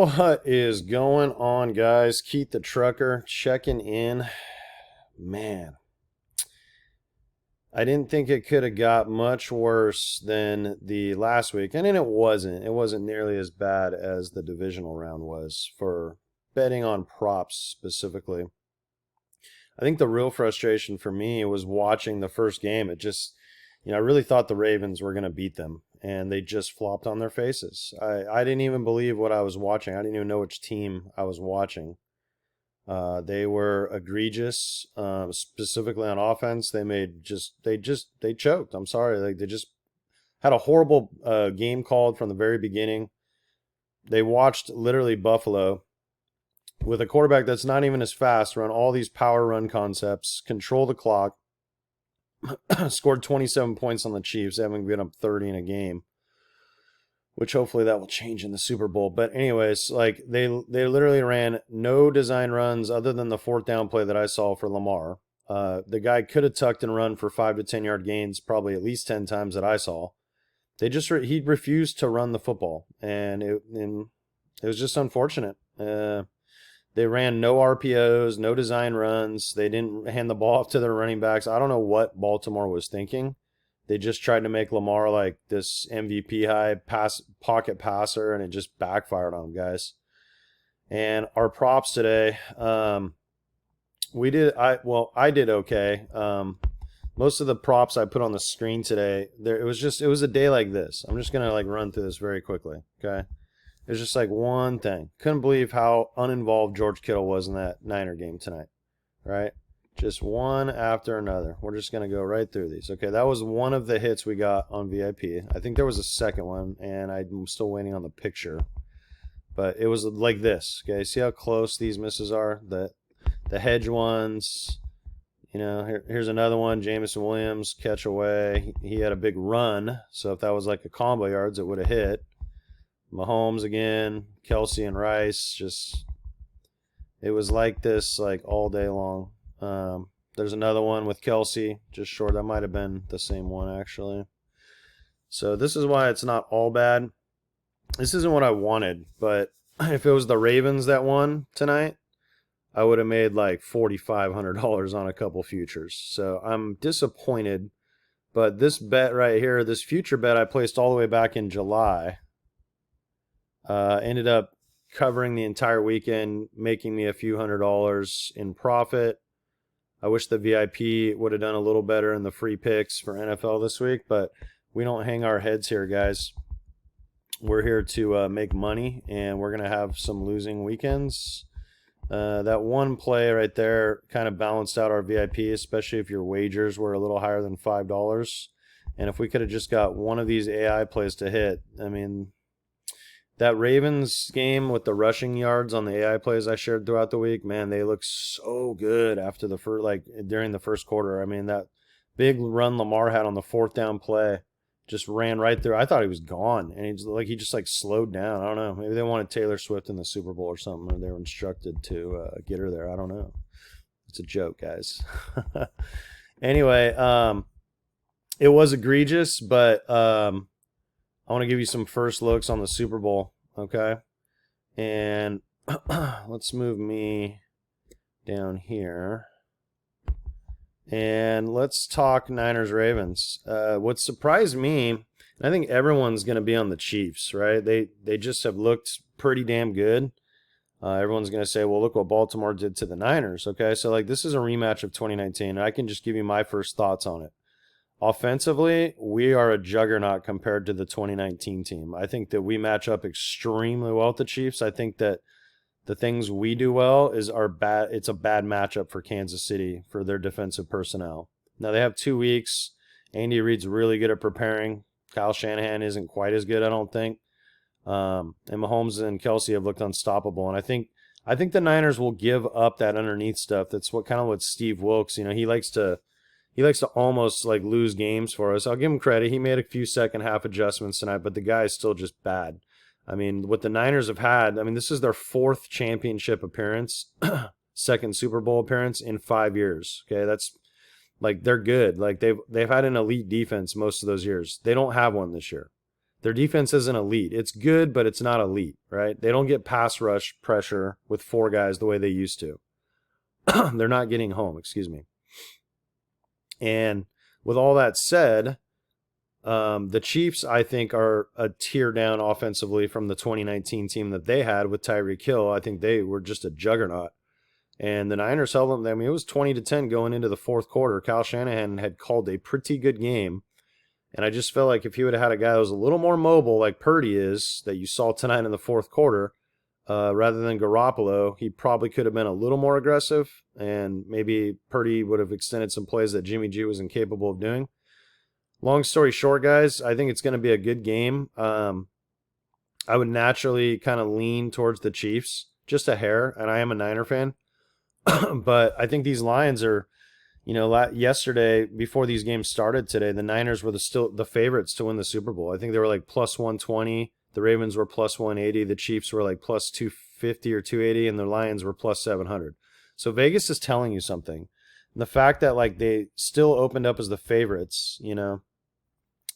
What is going on, guys? Keith the Trucker checking in. Man, I didn't think it could have got much worse than the last week, and then it wasn't. It wasn't nearly as bad as the divisional round was for betting on props specifically. I think the real frustration for me was watching the first game. It just, I really thought the Ravens were going to beat them, and they just flopped on their faces. I didn't even believe what I was watching. I didn't even know which team I was watching. They were egregious, specifically on offense. They choked. I'm sorry. They just had a horrible game called from the very beginning. They watched literally Buffalo with a quarterback that's not even as fast run all these power run concepts, control the clock, scored 27 points on the Chiefs, having been up 30 in a game, which hopefully that will change in the Super Bowl. But anyways, like they literally ran no design runs other than the fourth down play that I saw for Lamar. The guy could have tucked and run for 5 to 10 yard gains probably at least 10 times that I saw. He refused to run the football, and it was just unfortunate. They ran no RPOs, no design runs. They didn't hand the ball off to their running backs. I don't know what Baltimore was thinking. They just tried to make Lamar like this MVP high pocket passer, and it just backfired on them, guys. And our props today, I did okay. Most of the props I put on the screen today, it was a day like this. I'm just gonna run through this very quickly, okay? It's just one thing. Couldn't believe how uninvolved George Kittle was in that Niner game tonight, right? Just one after another. We're just going to go right through these. Okay, that was one of the hits we got on VIP. I think there was a second one, and I'm still waiting on the picture. But it was like this. Okay, see how close these misses are? The hedge ones. Here's another one. Jameson Williams, catch away. He had a big run, so if that was like a combo yards, it would have hit. Mahomes again, Kelsey and Rice. It was like this all day long. There's another one with Kelsey, just short. That might have been the same one, actually. So this is why it's not all bad. This isn't what I wanted, but if it was the Ravens that won tonight, I would have made $4,500 on a couple futures. So I'm disappointed, but this bet right here, this future bet I placed all the way back in July, ended up covering the entire weekend, making me a few $100s in profit. I wish the VIP would have done a little better in the free picks for NFL this week, but we don't hang our heads here, guys. We're here to make money, and we're going to have some losing weekends. That one play right there kind of balanced out our VIP, especially if your wagers were a little higher than $5. And if we could have just got one of these AI plays to hit, I mean, that Ravens game with the rushing yards on the AI plays I shared throughout the week, man, they look so good after the first, during the first quarter. I mean, that big run Lamar had on the fourth down play just ran right through. I thought he was gone, and he just slowed down. I don't know. Maybe they wanted Taylor Swift in the Super Bowl or something, or they were instructed to get her there. I don't know. It's a joke, guys. Anyway, it was egregious, but I want to give you some first looks on the Super Bowl, okay? And let's move me down here. And let's talk Niners-Ravens. What surprised me, and I think everyone's going to be on the Chiefs, right? They just have looked pretty damn good. Everyone's going to say, well, look what Baltimore did to the Niners, okay? So, this is a rematch of 2019, and I can just give you my first thoughts on it. Offensively, we are a juggernaut compared to the 2019 team. I think that we match up extremely well with the Chiefs. I think that the things we do well is it's a bad matchup for Kansas City for their defensive personnel. Now, they have 2 weeks. Andy Reid's really good at preparing. Kyle Shanahan isn't quite as good, I don't think. And Mahomes and Kelsey have looked unstoppable. And I think the Niners will give up that underneath stuff. That's what Steve Wilkes, he likes to almost lose games for us. I'll give him credit. He made a few second half adjustments tonight, but the guy is still just bad. I mean, what the Niners have had, this is their 4th championship appearance, second Super Bowl appearance in 5 years. Okay, that's they're good. They've had an elite defense most of those years. They don't have one this year. Their defense isn't elite. It's good, but it's not elite, right? They don't get pass rush pressure with 4 guys the way they used to. They're not getting home, excuse me. And with all that said, the Chiefs, I think, are a tier down offensively from the 2019 team that they had with Tyreek Hill. I think they were just a juggernaut. And the Niners held them. I mean, it was 20-10 going into the fourth quarter. Kyle Shanahan had called a pretty good game. And I just felt like if he would have had a guy that was a little more mobile like Purdy is, that you saw tonight in the fourth quarter, rather than Garoppolo, he probably could have been a little more aggressive. And maybe Purdy would have extended some plays that Jimmy G was incapable of doing. Long story short, guys, I think it's going to be a good game. I would naturally kind of lean towards the Chiefs, just a hair, and I am a Niner fan. But I think these lines are, yesterday, before these games started today, the Niners were still the favorites to win the Super Bowl. I think they were like plus 120. The Ravens were plus 180. The Chiefs were like plus 250 or 280, and the Lions were plus 700. So Vegas is telling you something. And the fact that like they still opened up as the favorites,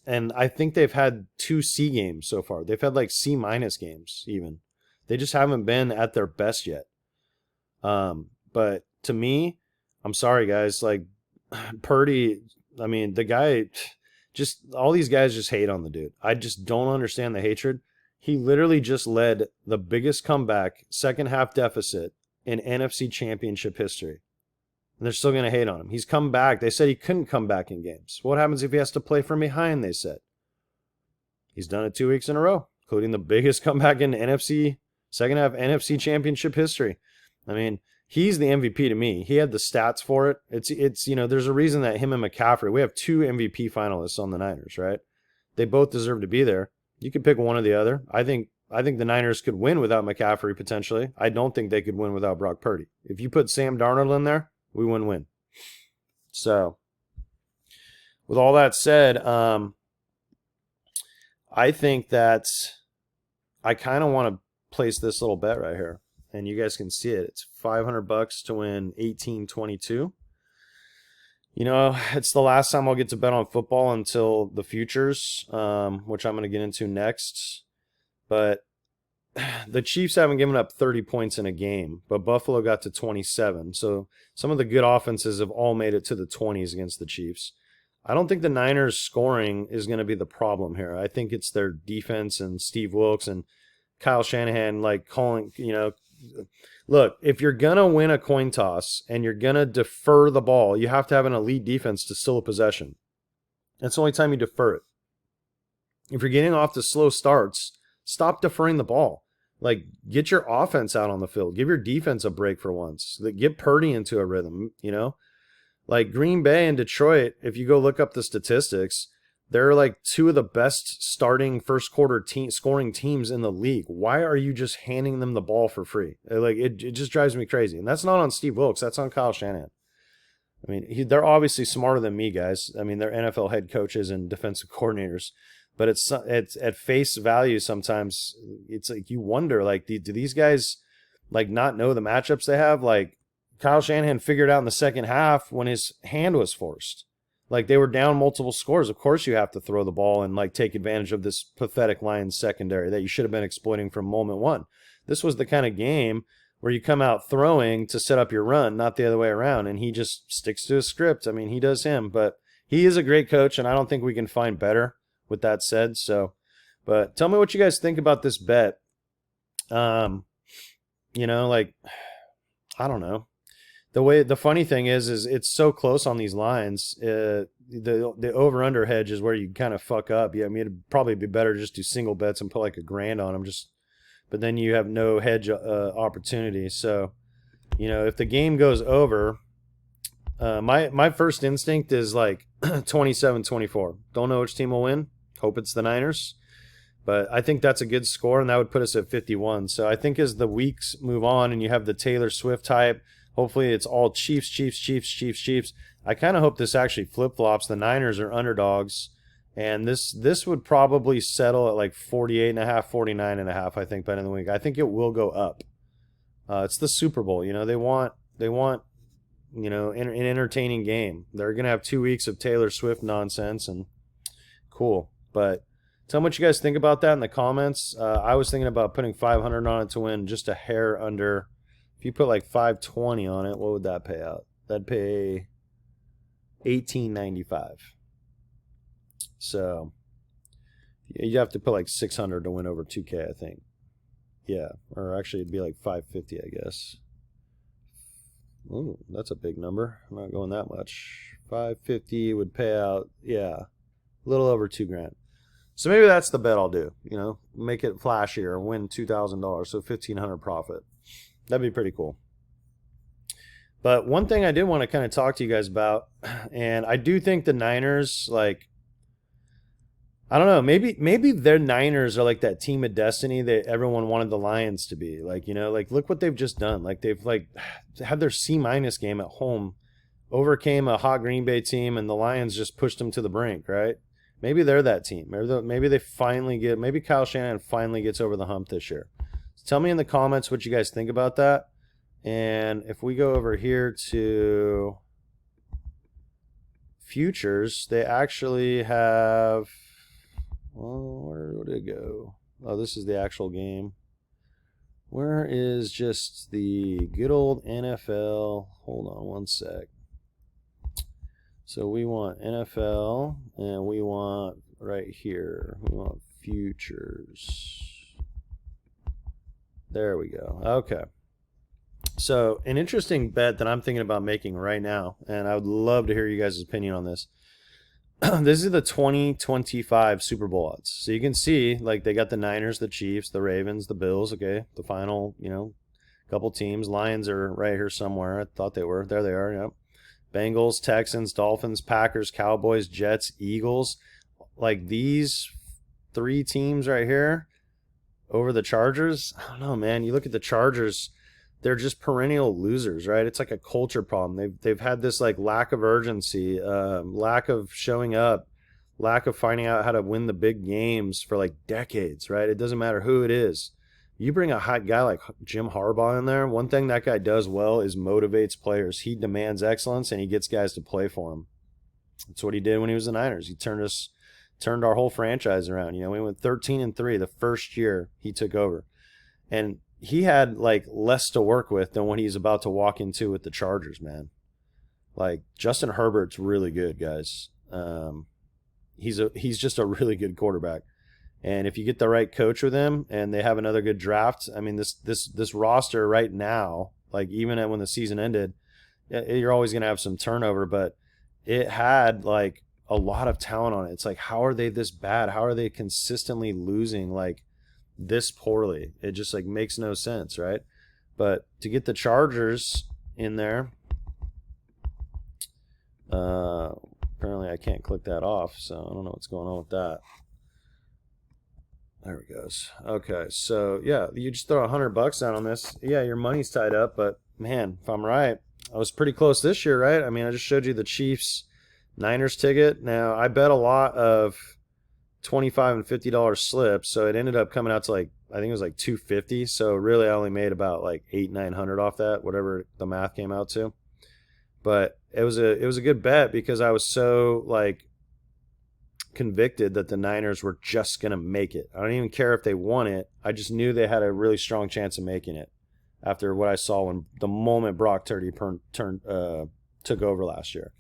and I think they've had 2 C games so far. They've had like C- games even. They just haven't been at their best yet. But to me, I'm sorry, guys. Like Purdy, I mean, the guy, just all these guys just hate on the dude. I just don't understand the hatred. He literally just led the biggest comeback, second half deficit in NFC Championship history. And they're still going to hate on him. He's come back. They said he couldn't come back in games. What happens if he has to play from behind, they said. He's done it 2 weeks in a row, including the biggest comeback in second half NFC Championship history. I mean, he's the MVP to me. He had the stats for it. It's there's a reason that him and McCaffrey, we have 2 MVP finalists on the Niners, right? They both deserve to be there. You could pick one or the other. I think the Niners could win without McCaffrey potentially. I don't think they could win without Brock Purdy. If you put Sam Darnold in there, we win. So, with all that said, I think that I kind of want to place this little bet right here. And you guys can see it. It's $500 to win 1822. It's the last time I'll get to bet on football until the futures, which I'm going to get into next. But the Chiefs haven't given up 30 points in a game, but Buffalo got to 27. So some of the good offenses have all made it to the 20s against the Chiefs. I don't think the Niners scoring is going to be the problem here. I think it's their defense and Steve Wilkes and Kyle Shanahan calling, look, if you're going to win a coin toss and you're going to defer the ball, you have to have an elite defense to steal a possession. That's the only time you defer it. If you're getting off to slow starts, stop deferring the ball. Get your offense out on the field. Give your defense a break for once. Get Purdy into a rhythm, Like Green Bay and Detroit, if you go look up the statistics, they're 2 of the best starting first quarter scoring teams in the league. Why are you just handing them the ball for free? It just drives me crazy. And that's not on Steve Wilkes. That's on Kyle Shanahan. I mean, they're obviously smarter than me, guys. I mean, they're NFL head coaches and defensive coordinators. But it's at face value sometimes. It's you wonder, do these guys not know the matchups they have? Kyle Shanahan figured out in the second half when his hand was forced. They were down multiple scores. Of course you have to throw the ball and take advantage of this pathetic Lions secondary that you should have been exploiting from moment one. This was the kind of game where you come out throwing to set up your run, not the other way around. And he just sticks to his script. I mean, he does him, but he is a great coach, and I don't think we can find better with that said. So, but tell me what you guys think about this bet. I don't know. The funny thing is it's so close on these lines. The over-under hedge is where you kind of fuck up. Yeah, I mean, it'd probably be better to just do single bets and put $1,000 on them. But then you have no hedge opportunity. So, if the game goes over, my first instinct is 27-24. Don't know which team will win. Hope it's the Niners. But I think that's a good score, and that would put us at 51. So I think as the weeks move on and you have the Taylor Swift hype, hopefully it's all Chiefs. I kind of hope this actually flip-flops. The Niners are underdogs, and this would probably settle at 48.5, 49.5, I think, by the end of the week. I think it will go up. It's the Super Bowl. They want an entertaining game. They're going to have 2 weeks of Taylor Swift nonsense, and cool. But Tell me what you guys think about that in the comments. I was thinking about putting 500 on it to win just a hair under. If you put like 520 on it, what would that pay out? That'd pay $18.95. So you have to put like 600 to win over 2K, I think. Yeah, or actually it'd be like 550, I guess. Ooh, that's a big number. I'm not going that much. 550 would pay out, yeah, a little over $2,000. So maybe that's the bet I'll do. You know, make it flashier, win $2,000, so $1,500 profit. That'd be pretty cool. But one thing I did want to kind of talk to you guys about, and I do think the Niners, like, I don't know, maybe their Niners are like that team of destiny that everyone wanted the Lions to be. Like, you know, like look what they've just done. Like they've like had their C- game at home, overcame a hot Green Bay team, and the Lions just pushed them to the brink, right? Maybe they're that team. Maybe they finally get, maybe Kyle Shanahan finally gets over the hump this year. So tell me in the comments what you guys think about that. And if we go over here to futures, they actually have, well, where did it go? Oh, this is the actual game. Where is just the good old NFL? Hold on one sec. So we want NFL, and we want right here, we want futures. There we go. Okay. So an interesting bet that I'm thinking about making right now, and I would love to hear you guys' opinion on this. This is the 2025 Super Bowl odds. So you can see, like, they got the Niners, the Chiefs, the Ravens, the Bills, okay, the final, you know, couple teams. Lions are right here somewhere. I thought they were. There they are, yep. Bengals, Texans, Dolphins, Packers, Cowboys, Jets, Eagles. Like these three teams right here over the Chargers. I don't know, man. You look at the Chargers, they're just perennial losers, right? It's like a culture problem. They've had this like lack of urgency, lack of showing up, lack of finding out how to win the big games for like decades, right? It doesn't matter who it is. You bring a hot guy like Jim Harbaugh in there, one thing that guy does well is motivates players. He demands excellence, and he gets guys to play for him. That's what he did when he was the Niners. He turned our whole franchise around. You know, we went 13-3 the first year he took over. And he had like less to work with than what he's about to walk into with the Chargers, man. Like Justin Herbert's really good, guys. He's just a really good quarterback. And if you get the right coach with him and they have another good draft, I mean, this roster right now, like even when the season ended, you're always going to have some turnover, but it had like a lot of talent on it. It's like, how are they this bad? How are they consistently losing like this poorly? It just like makes no sense, right? But to get the Chargers in there, apparently I can't click that off, so I don't know what's going on with that. There it goes. Okay, so yeah, you just throw $100 down on this. Yeah, your money's tied up, but man, if I'm right, I was pretty close this year, right? I mean, I just showed you the Chiefs Niners ticket. Now, I bet a lot of $25 and $50 slips, so it ended up coming out to like, I think it was like $250. So really, I only made about like $800-900 off that, whatever the math came out to. But it was a good bet because I was so like convicted that the Niners were just going to make it. I don't even care if they won it. I just knew they had a really strong chance of making it after what I saw when the moment Brock Purdy took over last year.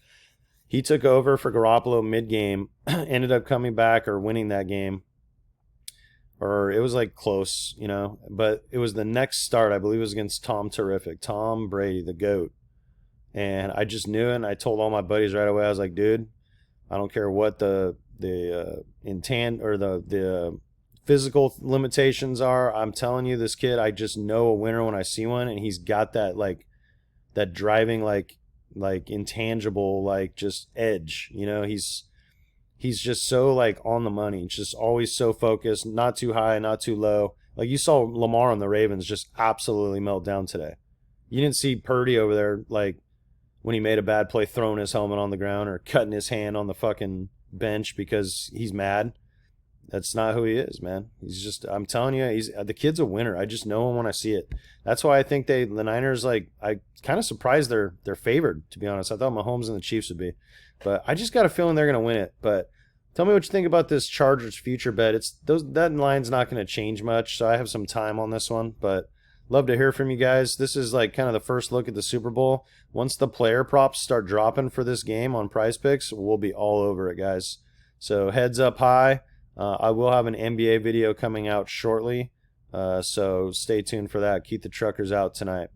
He took over for Garoppolo mid-game, ended up coming back or winning that game. Or it was like close, you know. But it was the next start, I believe it was against Tom Brady, the GOAT. And I just knew it, and I told all my buddies right away, I was like, dude, I don't care what the physical limitations are. I'm telling you, this kid, I just know a winner when I see one, and he's got that like that driving like intangible like just edge. You know, he's just so like on the money, just always so focused, not too high, not too low. Like you saw Lamar on the Ravens just absolutely melt down today. You didn't see Purdy over there like when he made a bad play throwing his helmet on the ground or cutting his hand on the fucking bench because he's mad. That's not who he is, man. He's just, I'm telling you, the kid's a winner. I just know him when I see it. That's why I think the Niners, like, I kind of surprised they're favored, to be honest. I thought Mahomes and the Chiefs would be. But I just got a feeling they're going to win it. But Tell me what you think about this Chargers future bet. That line's not going to change much, so I have some time on this one, but love to hear from you guys. This is like kind of the first look at the Super Bowl. Once the player props start dropping for this game on Prize Picks, we'll be all over it, guys. So heads up high. I will have an NBA video coming out shortly, so stay tuned for that. Keep the truckers out tonight.